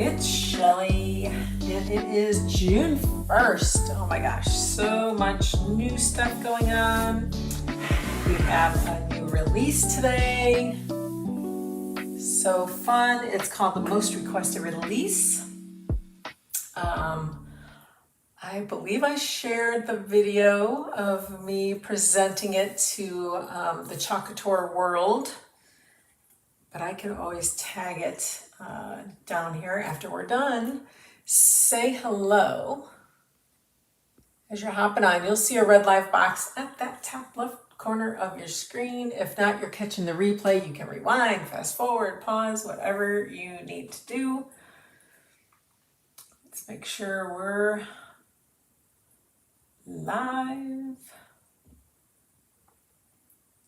It's Shelly, and it is June 1st. Oh my gosh, so much new stuff going on. We have a new release today. So fun. It's called the Most Requested Release. I believe I shared the video of me presenting it to the Chalkin world, but I can always tag it down here after we're done. Say hello. As you're hopping on, you'll see a red live box at that top left corner of your screen. If not, you're catching the replay. You can rewind, fast forward, pause, whatever you need to do. Let's make sure we're live.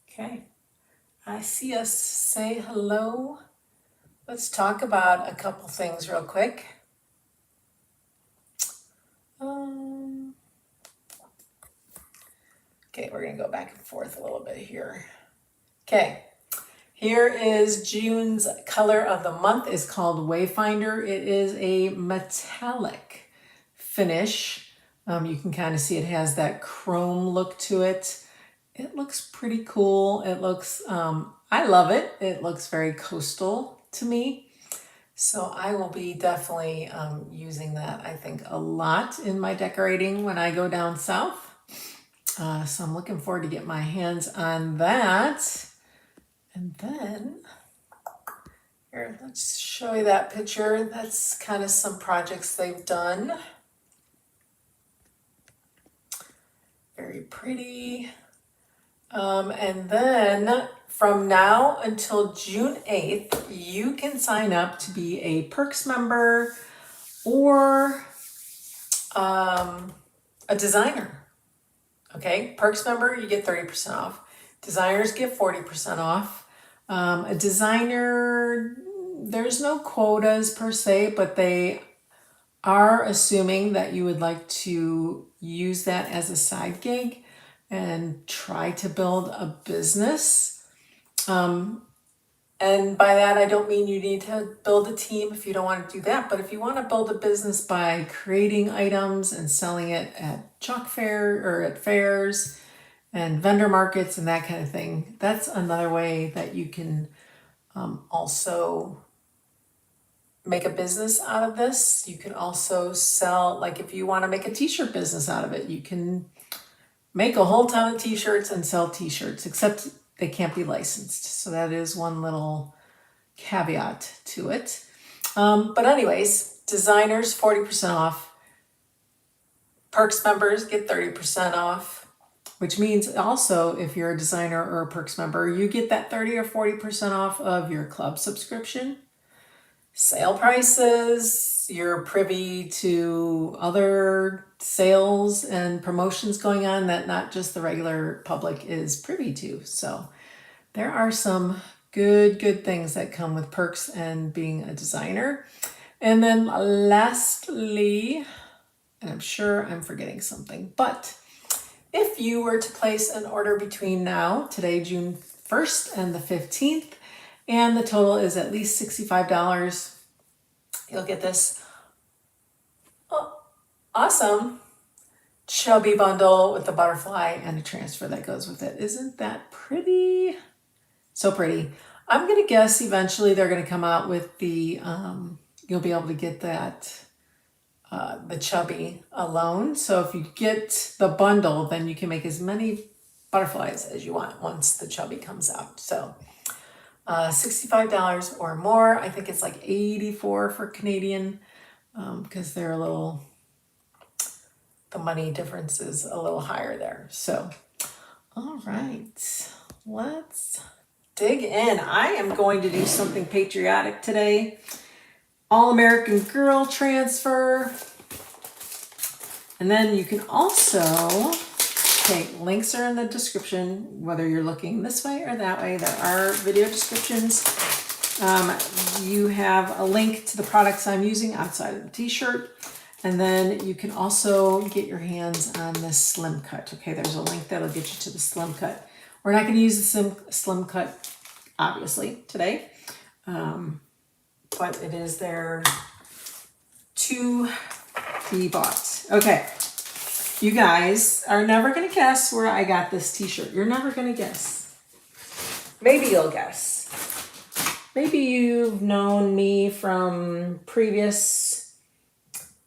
Okay, I see us. Say hello. Let's talk about a couple things real quick. Okay, we're gonna go back and forth a little bit here. Okay, here is June's color of the month. Is called Wayfinder. It is a metallic finish. You can kind of see it has that chrome look to it. It looks pretty cool. It looks, I love it. It looks very coastal to me. So I will be definitely using that, I think, a lot in my decorating when I go down south. So I'm looking forward to get my hands on that. And then, here, let's show you that picture. That's kind of some projects they've done. Very pretty. And then from now until June 8th, you can sign up to be a Perks member or a designer. Okay, Perks member, you get 30% off. Designers get 40% off. A designer, there's no quotas per se, but they are assuming that you would like to use that as a side gig and try to build a business. And by that, I don't mean you need to build a team if you don't want to do that. But if you want to build a business by creating items and selling it at chalk fair or at fairs and vendor markets and that kind of thing, that's another way that you can also make a business out of this. You can also sell, like if you want to make a t-shirt business out of it, you can make a whole ton of t-shirts and sell t-shirts, except they can't be licensed. So that is one little caveat to it. But anyways, designers, 40% off. Perks members get 30% off, which means also if you're a designer or a Perks member, you get that 30 or 40% off of your club subscription. Sale prices, you're privy to other sales and promotions going on that not just the regular public is privy to. So there are some good things that come with perks and being a designer. And then lastly, and I'm sure I'm forgetting something, but if you were to place an order between now, today, June 1st and the 15th, and the total is at least $65, you'll get this awesome chubby bundle with the butterfly and a transfer that goes with it. Isn't that pretty? So pretty. I'm going to guess eventually they're going to come out with the, you'll be able to get that, the chubby alone. So if you get the bundle, then you can make as many butterflies as you want once the chubby comes out. So $65 or more. I think it's like 84 for Canadian because they're a little, the money difference is a little higher there. So, all right, let's dig in. I am going to do something patriotic today. All-American Girl transfer. And then you can also, okay, links are in the description, whether you're looking this way or that way. There are video descriptions. You have a link to the products I'm using outside of the t-shirt. And then you can also get your hands on this slim cut. Okay, there's a link that'll get you to the slim cut. We're not going to use the slim cut, obviously, today. But it is there to be bought. Okay. You guys are never going to guess where I got this t-shirt. You're never going to guess. Maybe you'll guess. Maybe you've known me from previous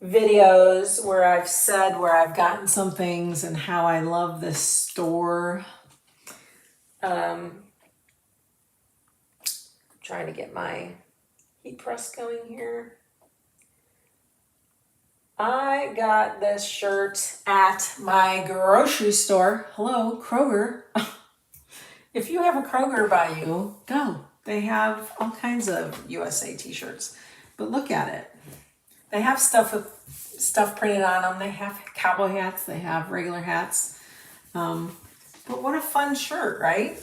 videos where I've said where I've gotten some things and how I love this store. Trying to get my heat press going here. I got this shirt at my grocery store. Hello, Kroger. If you have a Kroger by you, go. They have all kinds of USA t-shirts. But look at it. They have stuff printed on them. They have cowboy hats. They have regular hats. But what a fun shirt, right?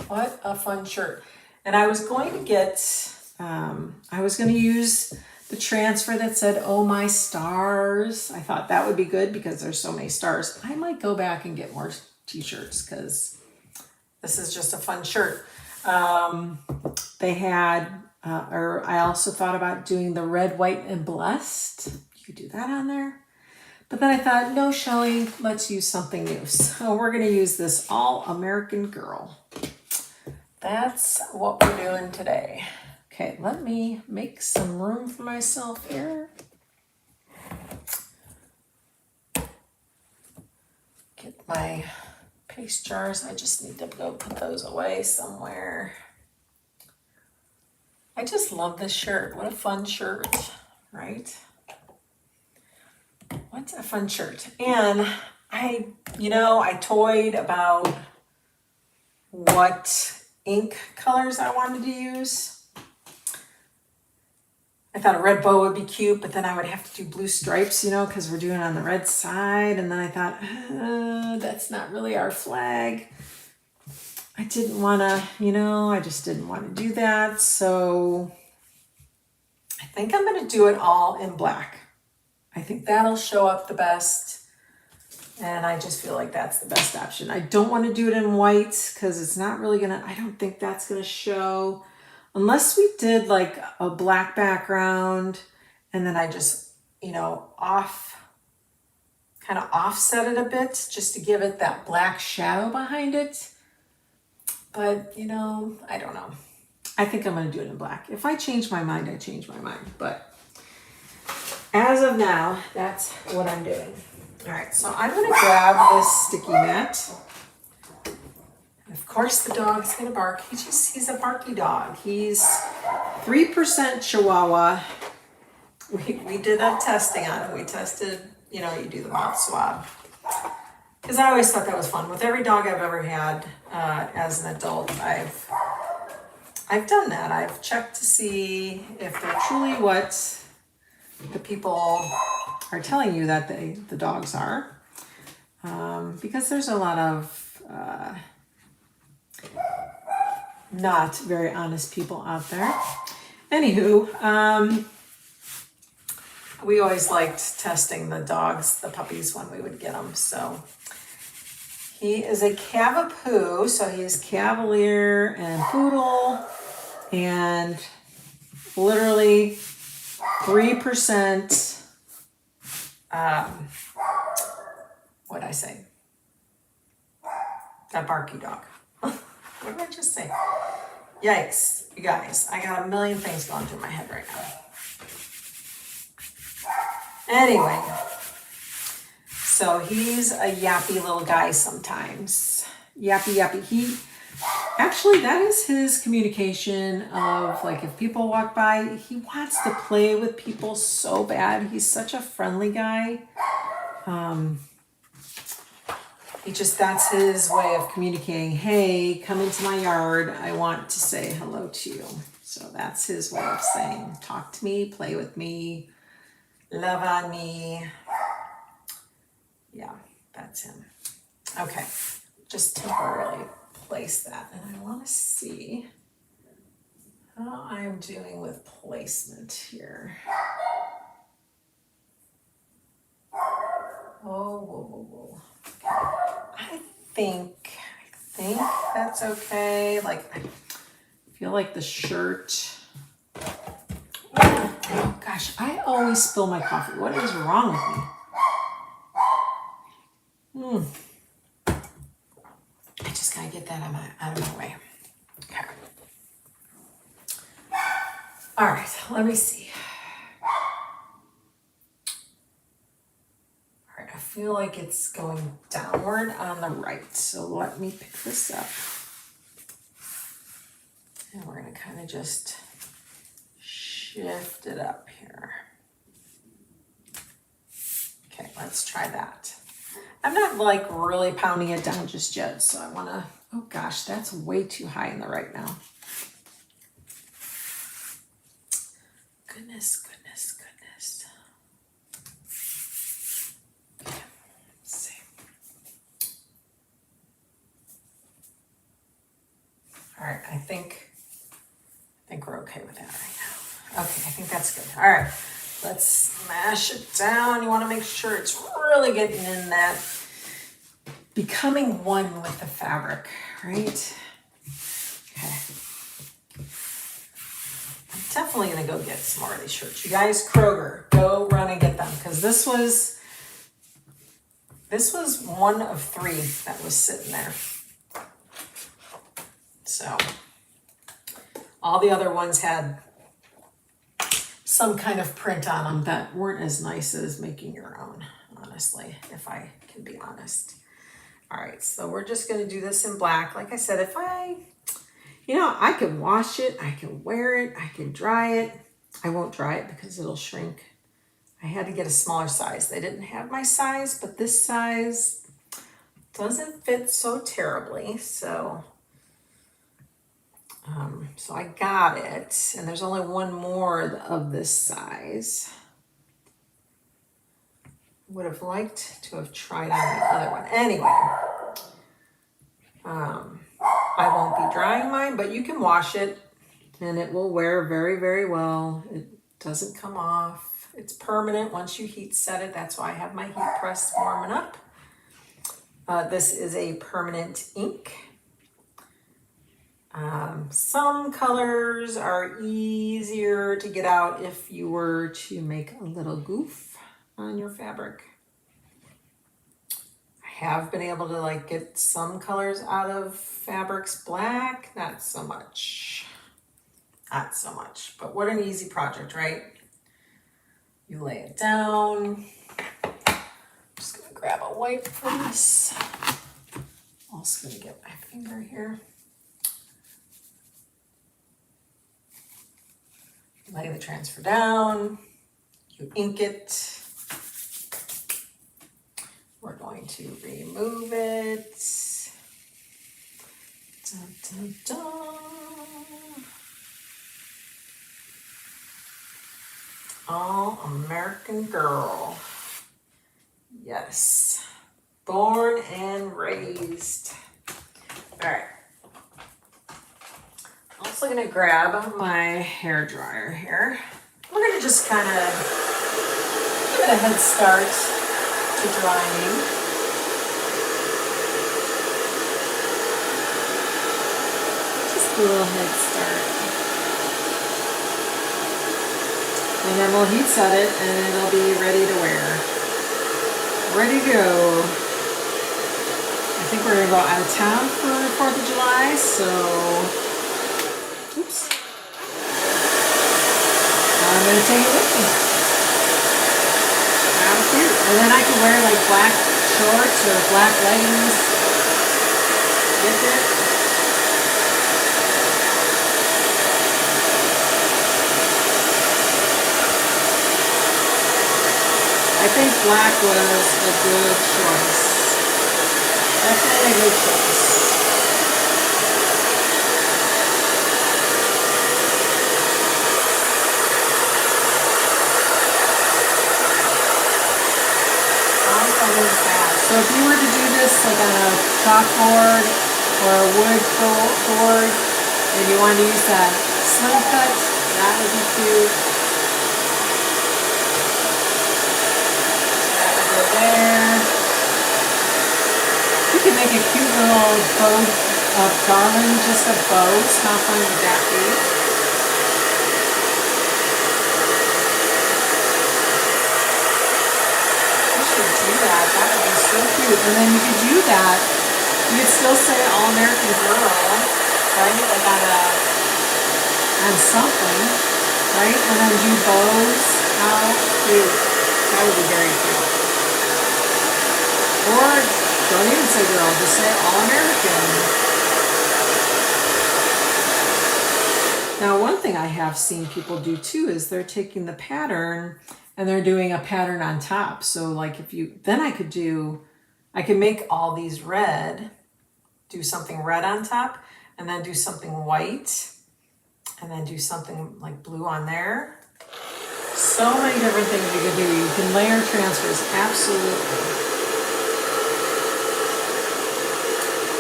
What a fun shirt. And I was going to use the transfer that said, "Oh, my stars." I thought that would be good because there's so many stars. I might go back and get more t-shirts because this is just a fun shirt. They had, I also thought about doing the red, white, and blessed. You could do that on there. But then I thought, no, Shelly, let's use something new. So we're going to use this All American Girl. That's what we're doing today. Okay, let me make some room for myself here. Get my paste jars. I just need to go put those away somewhere. I just love this shirt. What a fun shirt, right? What's a fun shirt? And I toyed about what ink colors I wanted to use. I thought a red bow would be cute, but then I would have to do blue stripes, because we're doing it on the red side. And then I thought, that's not really our flag. I didn't want to, I just didn't want to do that. So I think I'm going to do it all in black. I think that'll show up the best. And I just feel like that's the best option. I don't want to do it in white because it's not really I don't think that's going to show. Unless we did like a black background and then I just, offset it a bit just to give it that black shadow behind it. But, I don't know. I think I'm going to do it in black. If I change my mind, I change my mind. But as of now, that's what I'm doing. All right, so I'm going to grab this sticky mat. And of course, the dog's going to bark. He's a barky dog. He's 3% Chihuahua. We did a testing on him. We tested, you do the mouth swab. Because I always thought that was fun. With every dog I've ever had as an adult, I've done that. I've checked to see if they're truly what the people are telling you that the dogs are. Because there's a lot of not very honest people out there. Anywho, we always liked testing the dogs, the puppies, when we would get them. So he is a Cavapoo, so he's Cavalier and Poodle, and literally 3%, what'd I say? That barky dog. What did I just say? Yikes, you guys. I got a million things going through my head right now. Anyway, so he's a yappy little guy sometimes. Yappy. Actually, that is his communication of, like, if people walk by, he wants to play with people so bad. He's such a friendly guy. That's his way of communicating. Hey, come into my yard. I want to say hello to you. So that's his way of saying, talk to me, play with me, love on me. Yeah, that's him. Okay, just temporarily place that. And I want to see how I'm doing with placement here. Whoa. I think that's okay. Like, I feel like the shirt. Oh gosh, I always spill my coffee. What is wrong with me? I just gotta get that out of my way. Okay. All right, let me see. All right, I feel like it's going downward on the right. So let me pick this up. And we're gonna kind of just shift it up here. Okay, let's try that. I'm not like really pounding it down just yet, so I wanna, oh gosh, that's way too high in the right now. Goodness. Okay, let's see. All right, I think we're okay with that right now. Okay, I think that's good. All right, let's smash it down. You want to make sure it's really getting in that, becoming one with the fabric, right? Okay. I'm definitely gonna go get some more of these shirts. You guys, Kroger, go run and get them, because this was one of 3 that was sitting there. So all the other ones had some kind of print on them that weren't as nice as making your own, honestly, if I can be honest. All right, so we're just gonna do this in black. Like I said, if I can wash it, I can wear it, I can dry it. I won't dry it because it'll shrink. I had to get a smaller size. They didn't have my size, but this size doesn't fit so terribly, so I got it, and there's only one more of this size. Would have liked to have tried on the other one. Anyway, I won't be drying mine, but you can wash it, and it will wear very, very well. It doesn't come off. It's permanent once you heat set it. That's why I have my heat press warming up. This is a permanent ink. Some colors are easier to get out if you were to make a little goof on your fabric. I have been able to like get some colors out of fabrics. Black, not so much. Not so much, but what an easy project, right? You lay it down. I'm just gonna grab a wipe for this. Also gonna get my finger here. Lay the transfer down, you ink it. We're going to remove it. Dun, dun, dun. All American girl. Yes. Born and raised. All right. Also gonna grab my hair dryer here. We're gonna just kind of give it a head start to drying. Just a little head start. And then we'll heat set it and it'll be ready to wear. Ready to go. I think we're gonna go out of town for 4th of July, so oops. I'm going to take it with me. How cute. And then I can wear like black shorts or black leggings with it. I think black was a good choice. Definitely a good choice. So if you were to do this like on a chalkboard or a wood board and you want to use that slim cut, that would be cute. That would go there. You can make a cute little bow of garland, just of bows. How fun would that be? and then you could do that. You could still say All American Girl, right? Like on something, right? And then do bows. How cute. That would be very cute. Or don't even say girl, just say All American. Now, one thing I have seen people do too is they're taking the pattern and they're doing a pattern on top. So like then I could make all these red, do something red on top, and then do something white, and then do something like blue on there. So many different things you can do. You can layer transfers, absolutely.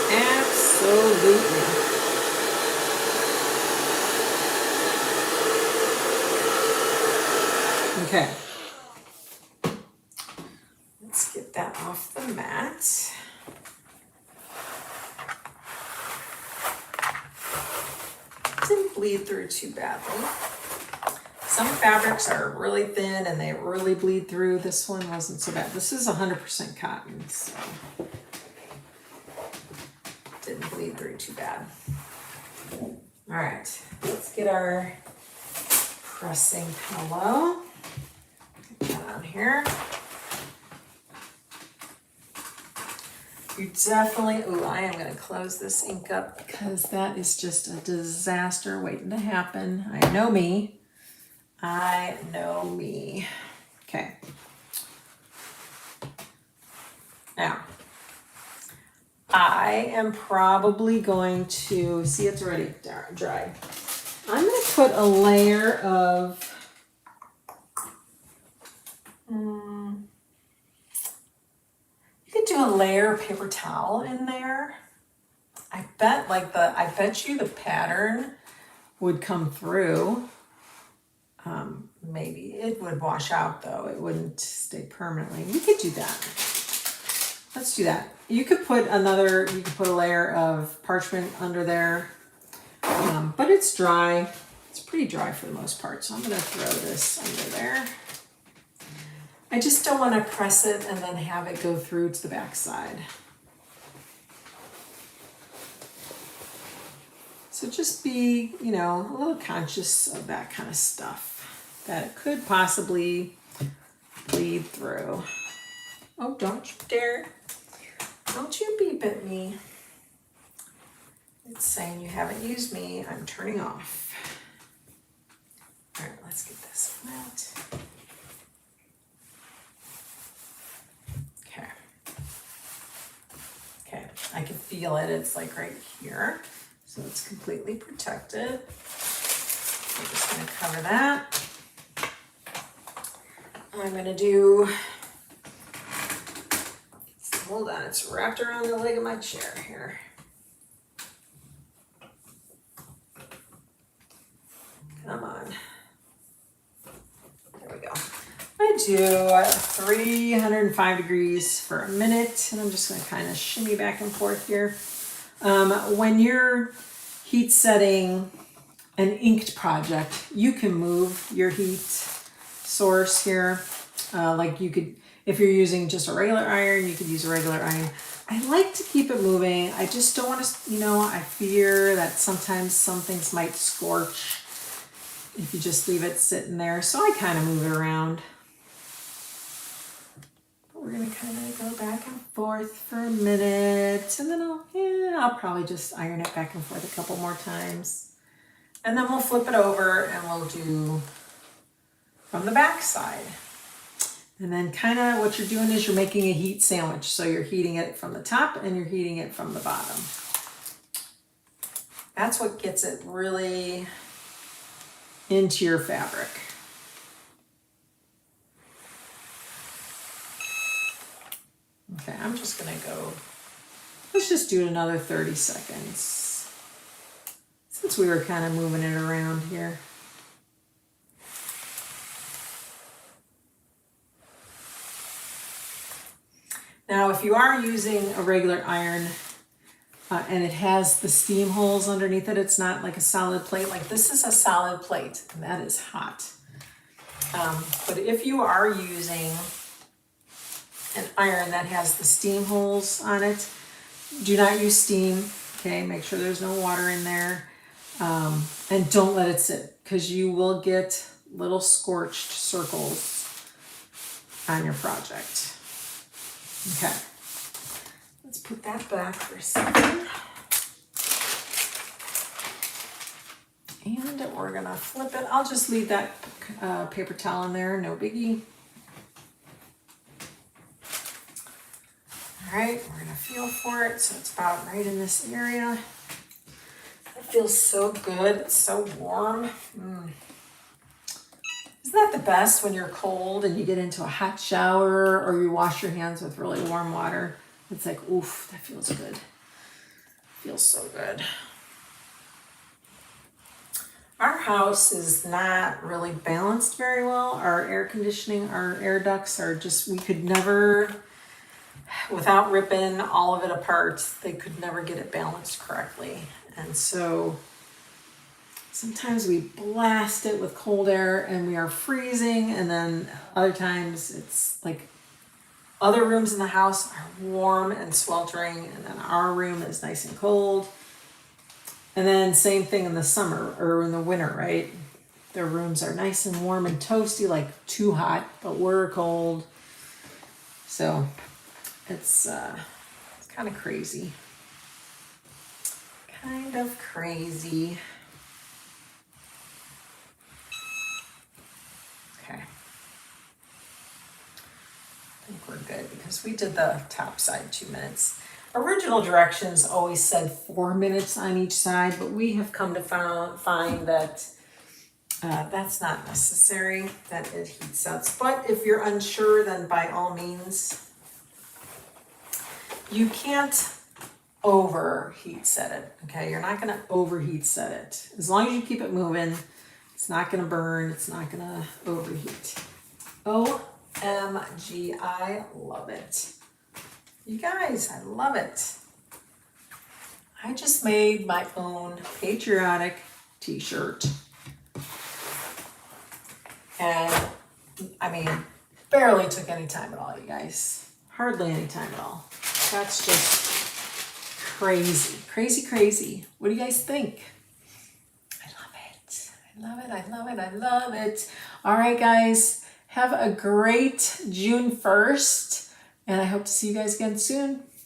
Absolutely. Okay. Let's get that off the mat. Didn't bleed through too badly. Some fabrics are really thin and they really bleed through. This one wasn't so bad. This is 100% cotton, so didn't bleed through too bad. All right, let's get our pressing pillow. Get that on here. You definitely, I am going to close this ink up because that is just a disaster waiting to happen. I know me. I know me. Okay. Now, I am probably going to, see it's already dry. I'm going to put a layer of, you could do a layer of paper towel in there. I bet you the pattern would come through. Maybe it would wash out though. It wouldn't stay permanently. We could do that. Let's do that. You could put a layer of parchment under there. But it's dry. It's pretty dry for the most part. So I'm going to throw this under there. I just don't want to press it and then have it go through to the back side. So just be, a little conscious of that kind of stuff, that it could possibly bleed through. Oh, don't you dare. Don't you beep at me. It's saying you haven't used me. I'm turning off. All right, let's get this flat. Okay, I can feel it. It's like right here. So it's completely protected. I'm just going to cover that. I'm going to do, hold on, it's wrapped around the leg of my chair here. Come on. There we go. I do 305 degrees for a minute, and I'm just going to kind of shimmy back and forth here. When you're heat setting an inked project, you can move your heat source here. Like you could, if you're using just a regular iron, you could use a regular iron. I like to keep it moving. I just don't want to, I fear that sometimes some things might scorch if you just leave it sitting there. So I kind of move it around. But we're going to kind of go back and forth for a minute. And then I'll probably just iron it back and forth a couple more times. And then we'll flip it over and we'll do from the back side. And then kind of what you're doing is you're making a heat sandwich. So you're heating it from the top and you're heating it from the bottom. That's what gets it really into your fabric. Okay, I'm just gonna go, let's just do another 30 seconds. Since we were kind of moving it around here. Now, if you are using a regular iron and it has the steam holes underneath it, it's not like a solid plate. Like this is a solid plate, and that is hot. But if you are using an iron that has the steam holes on it. Do not use steam, okay? Make sure there's no water in there. And don't let it sit, because you will get little scorched circles on your project. Okay, let's put that back for a second. And we're gonna flip it. I'll just leave that paper towel in there, no biggie. All right, we're gonna feel for it. So it's about right in this area. It feels so good, it's so warm. Isn't that the best when you're cold and you get into a hot shower or you wash your hands with really warm water? It's like, oof, that feels good. Feels so good. Our house is not really balanced very well. Our air conditioning, our air ducts are just, we could never, without ripping all of it apart, they could never get it balanced correctly. And so sometimes we blast it with cold air and we are freezing, and then other times it's like other rooms in the house are warm and sweltering, and then our room is nice and cold. And then same thing in the summer or in the winter, right? Their rooms are nice and warm and toasty, like too hot, but we're cold. So it's kind of crazy. Kind of crazy. Okay. I think we're good because we did the top side 2 minutes. Original directions always said 4 minutes on each side, but we have come to find that that's not necessary, that it heat sets. But if you're unsure, then by all means, you can't overheat set it, okay? You're not gonna overheat set it. As long as you keep it moving, it's not gonna burn, it's not gonna overheat. OMG, I love it. You guys, I love it. I just made my own patriotic t-shirt. And I mean, barely took any time at all, you guys. Hardly any time at all. That's just crazy, crazy, crazy. What do you guys think? I love it. I love it, I love it, I love it. All right, guys, have a great June 1st. And I hope to see you guys again soon.